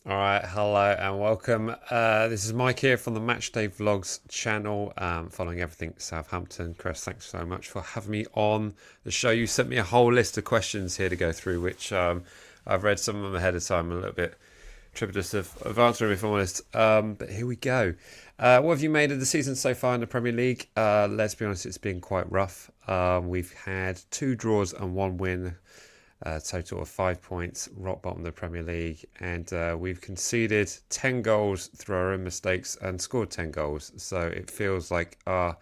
All right, hello and welcome. This is Mike here from the Matchday Vlogs channel, following everything Southampton. Chris, thanks so much for having me on the show. You sent me a whole list of questions here to go through, which I've read some of them ahead of time. I'm a little bit trepidatious of answering, if I'm honest. But here we go. What have you made of the season so far in the Premier League? Let's be honest, it's been quite rough. We've had 2 draws and 1 win. Total of 5 points, rock bottom of the Premier League, and we've conceded 10 goals through our own mistakes and scored 10 goals. So it feels like our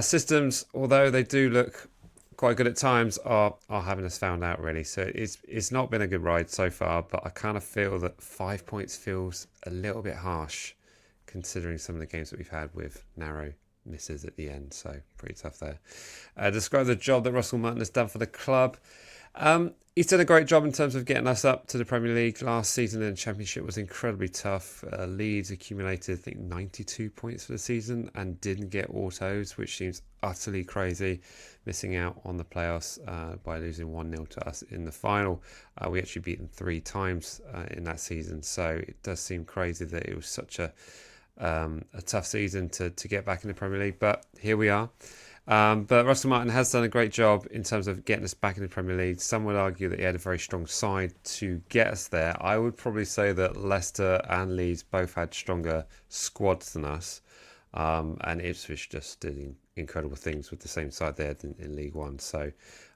systems, although they do look quite good at times, are having us found out really. So it's not been a good ride so far, but I kind of feel that 5 points feels a little bit harsh considering some of the games that we've had with narrow misses at the end. So pretty tough there. Describe the job that Russell Martin has done for the club. He's done a great job in terms of getting us up to the Premier League. Last season in the Championship was incredibly tough. Leeds accumulated, I think, 92 points for the season and didn't get autos, which seems utterly crazy, missing out on the playoffs by losing 1-0 to us in the final. We actually beat them 3 times in that season, so it does seem crazy that it was such a tough season to get back in the Premier League, but here we are. But Russell Martin has done a great job in terms of getting us back in the Premier League. Some would argue that he had a very strong side to get us there. I would probably say that Leicester and Leeds both had stronger squads than us. And Ipswich just did incredible things with the same side there in League One. So,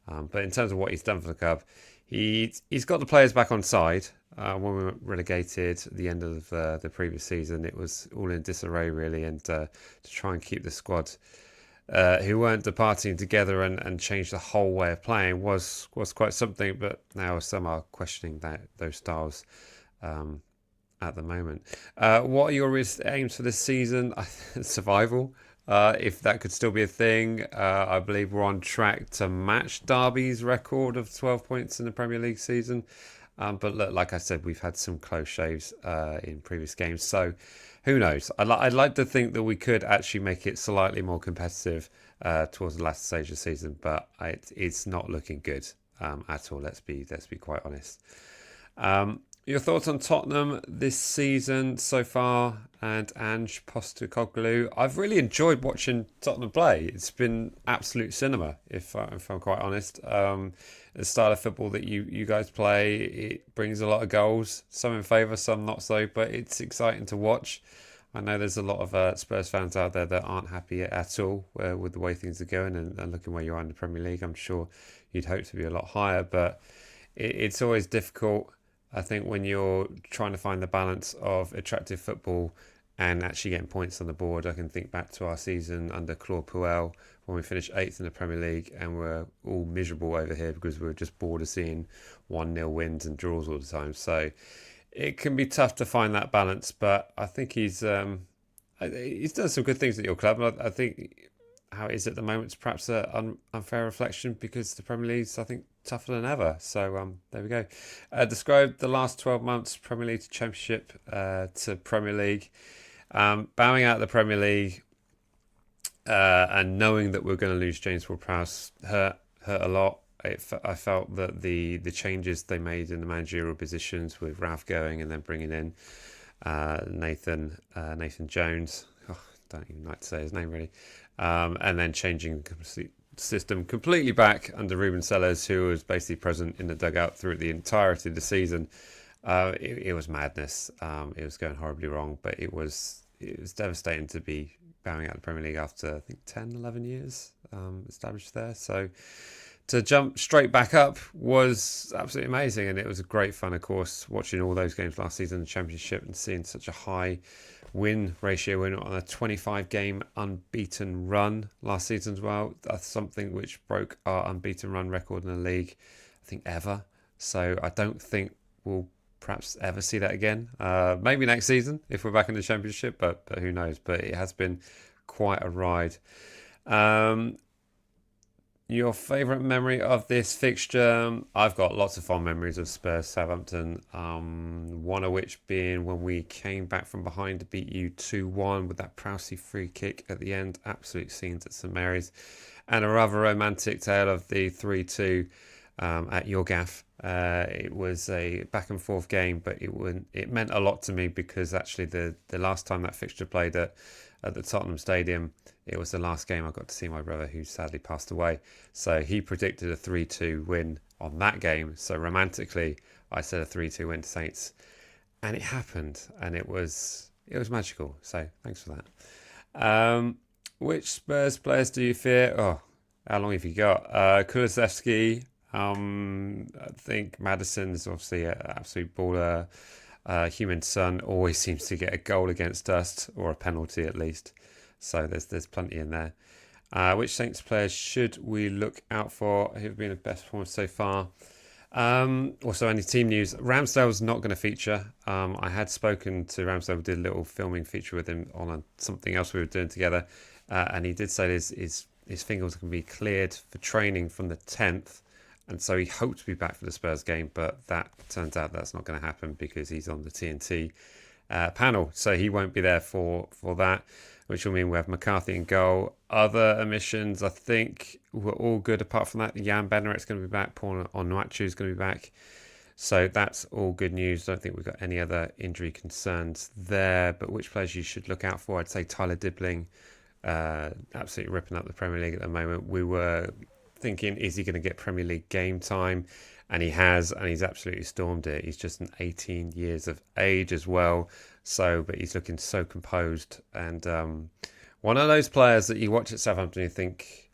but in terms of what he's done for the club, he's got the players back on side. When we were relegated at the end of the previous season, it was all in disarray really, and to try and keep the squad who weren't departing together and change the whole way of playing was quite something. But now some are questioning those styles at the moment. What are your aims for this season? Survival, if that could still be a thing. I believe we're on track to match Derby's record of 12 points in the Premier League season. But look, like I said, we've had some close shaves in previous games, so who knows? I'd like to think that we could actually make it slightly more competitive towards the last stage of the season, but it's not looking good at all. Let's be quite honest. Your thoughts on Tottenham this season so far, and Ange Postecoglou? I've really enjoyed watching Tottenham play. It's been absolute cinema, if I'm quite honest. The style of football that you guys play, it brings a lot of goals, some in favour, some not so, but it's exciting to watch. I know there's a lot of Spurs fans out there that aren't happy at all with the way things are going, and looking where you are in the Premier League. I'm sure you'd hope to be a lot higher, but it's always difficult, I think, when you're trying to find the balance of attractive football and actually getting points on the board. I can think back to our season under Claude Puel when we finished 8th in the Premier League and we're all miserable over here because we were just bored of seeing 1-0 wins and draws all the time. So it can be tough to find that balance, but I think he's done some good things at your club. I think how it is at the moment is perhaps an unfair reflection because the Premier League's, I think, tougher than ever. So there we go. Describe the last 12 months, Premier League to Championship to Premier League. Bowing out of the Premier League and knowing that we're going to lose James Ward-Prowse hurt a lot. I felt that the changes they made in the managerial positions with Ralph going and then bringing in Nathan Jones. Oh, I don't even like to say his name really. And then changing the system completely back under Ruben Sellers, who was basically present in the dugout through the entirety of the season. It was madness. It was going horribly wrong, but it was devastating to be bowing out of the Premier League after, I think, 10, 11 years established there. So to jump straight back up was absolutely amazing, and it was a great fun, of course, watching all those games last season in the Championship and seeing such a high win ratio. We're on a 25-game unbeaten run last season as well. That's something which broke our unbeaten run record in the league, I think, ever. So I don't think we'll perhaps ever see that again. Maybe next season if we're back in the Championship, but who knows. But it has been quite a ride. Your favourite memory of this fixture? I've got lots of fond memories of Spurs Southampton. One of which being when we came back from behind to beat you 2-1 with that Prowsey free kick at the end. Absolute scenes at St Mary's. And a rather romantic tale of the 3-2 at your gaff. It was a back and forth game, but it meant a lot to me because actually the last time that fixture played at the Tottenham Stadium, it was the last game I got to see my brother, who sadly passed away. So he predicted a 3-2 win on that game. So romantically, I said a 3-2 win to Saints, and it happened, and it was magical. So thanks for that. Which Spurs players do you fear? Oh, how long have you got? Kulusevski. I think Maddison's obviously an absolute baller. Human Son always seems to get a goal against us, or a penalty at least. So there's plenty in there. Which Saints players should we look out for? Who have been the best performers so far? Also, any team news? Ramsdale's not going to feature. I had spoken to Ramsdale, did a little filming feature with him on something else we were doing together, and he did say his fingers can be cleared for training from the 10th. And so he hoped to be back for the Spurs game, but that turns out that's not going to happen because he's on the TNT panel. So he won't be there for that, which will mean we have McCarthy in goal. Other omissions, I think, were all good apart from that. Jan Bednarek's going to be back. Paul Onuachu is going to be back. So that's all good news. Don't think we've got any other injury concerns there. But which players you should look out for? I'd say Tyler Dibbling, absolutely ripping up the Premier League at the moment. We were thinking, is he going to get Premier League game time? And he has, and he's absolutely stormed it. He's just 18 years of age as well. So, but he's looking so composed. And one of those players that you watch at Southampton and you think,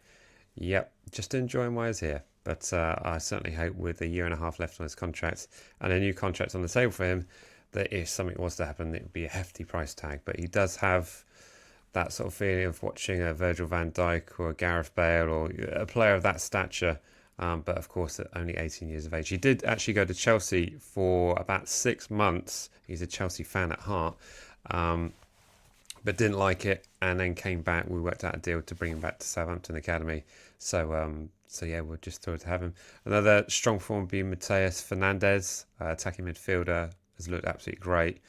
yep, just enjoying why he's here. But I certainly hope with a year and a half left on his contract and a new contract on the table for him, that if something was to happen, it would be a hefty price tag. But he does have that sort of feeling of watching a Virgil van Dijk or a Gareth Bale or a player of that stature. But of course, at only 18 years of age. He did actually go to Chelsea for about 6 months. He's a Chelsea fan at heart, but didn't like it, and then came back. We worked out a deal to bring him back to Southampton Academy. So yeah, we're just thrilled to have him. Another strong form would be Mateus Fernandes, attacking midfielder, has looked absolutely great.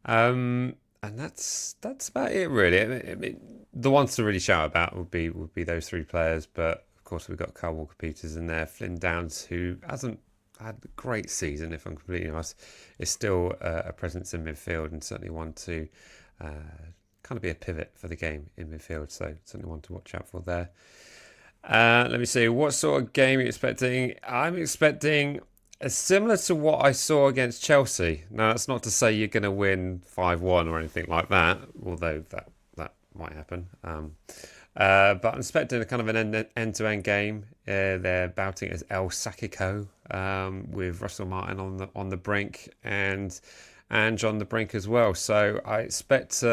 And that's about it, really. I mean, the ones to really shout about would be those three players, but of course we've got Kyle Walker-Peters in there. Flynn Downs, who hasn't had a great season, if I'm completely honest, is still a presence in midfield and certainly one to kind of be a pivot for the game in midfield. So certainly one to watch out for there. Let me see, what sort of game are you expecting? I'm expecting similar to what I saw against Chelsea. Now, that's not to say you're going to win 5-1 or anything like that, although that might happen. But I'm expecting a kind of an end-to-end game. They're bouting as El Sacico, with Russell Martin on the brink and Ange on the brink as well. So I expect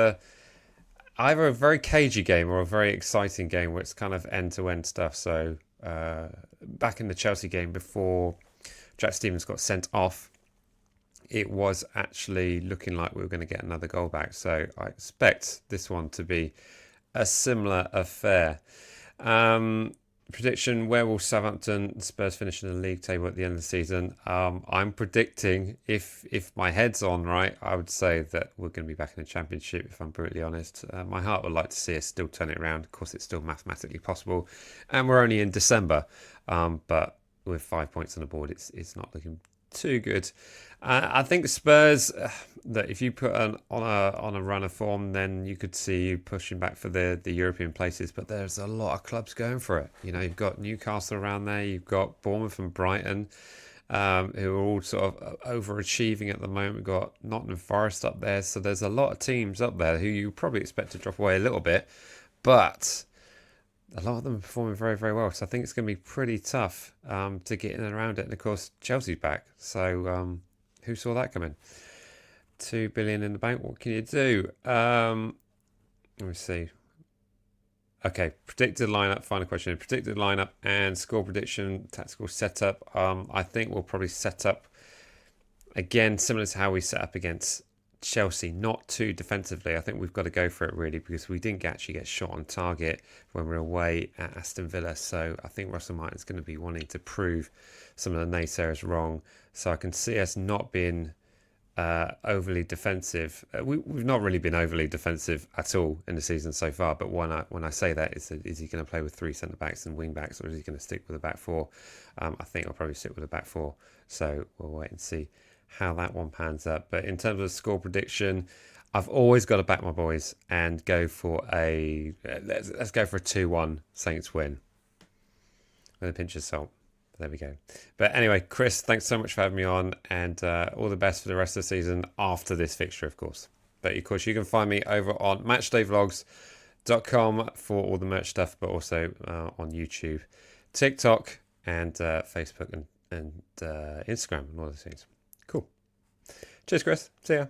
either a very cagey game or a very exciting game where it's kind of end-to-end stuff. So back in the Chelsea game before Jack Stevens got sent off, it was actually looking like we were going to get another goal back. So I expect this one to be a similar affair. Prediction, where will Southampton and Spurs finish in the league table at the end of the season? I'm predicting, if my head's on right, I would say that we're going to be back in the Championship, if I'm brutally honest. My heart would like to see us still turn it around. Of course, it's still mathematically possible. And we're only in December. But with 5 points on the board, it's not looking too good. I think Spurs, that if you put on a run of form, then you could see you pushing back for the European places. But there's a lot of clubs going for it. You know, you've got Newcastle around there, you've got Bournemouth and Brighton, who are all sort of overachieving at the moment. We've got Nottingham Forest up there, so there's a lot of teams up there who you probably expect to drop away a little bit, but a lot of them are performing very, very well. So I think it's going to be pretty tough to get in and around it. And of course, Chelsea's back. So who saw that coming? 2 billion in the bank. What can you do? Let me see. Okay, predicted lineup. Final question. Predicted lineup and score prediction, tactical setup. I think we'll probably set up again similar to how we set up against Chelsea, not too defensively. I think we've got to go for it really, because we didn't actually get shot on target when we were away at Aston Villa. So I think Russell Martin's going to be wanting to prove some of the naysayers wrong. So I can see us not being overly defensive. We've not really been overly defensive at all in the season so far. But when I say that, is he going to play with 3 centre backs and wing backs, or is he going to stick with a back 4? I think I'll probably stick with a back 4. So we'll wait and see how that one pans up. But in terms of score prediction, I've always got to back my boys and go for let's go for a 2-1 Saints win with a pinch of salt. There we go. But anyway, Chris, thanks so much for having me on, and all the best for the rest of the season after this fixture, of course. But of course, you can find me over on matchdayvlogs.com for all the merch stuff, but also on YouTube, TikTok, and Facebook and Instagram and all those things. Cool. Cheers, Chris. See ya.